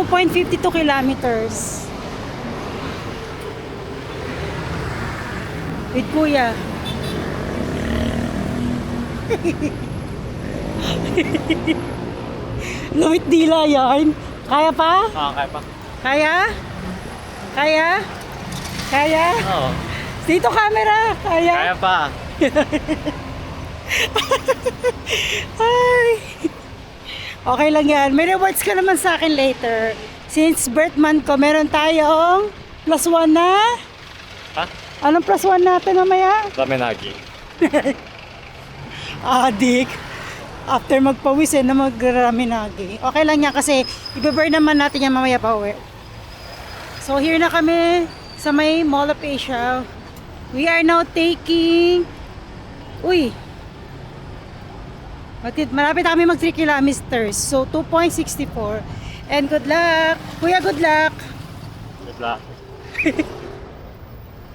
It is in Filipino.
2.52 kilometers. With kuya. Lumit dila yan. Kaya pa? Kaya pa. Kaya? Kaya? Kaya? Oo. Dito camera. Kaya? Kaya pa. Ay. Okay lang yan. May rewards ka naman sa akin later. Since birth month ko, meron tayong +1 na. Ha? Anong +1 natin mamaya? Ramenagi. Adik. After magpawis na magraminagi. Okay lang yan kasi i-burn naman natin yan mamaya pa uwi. So here na kami sa may Mall of Asia. We are now taking... Uy! Malapit kami mag 3 kilometers. So 2.64. And good luck! Kuya, good luck! Good luck.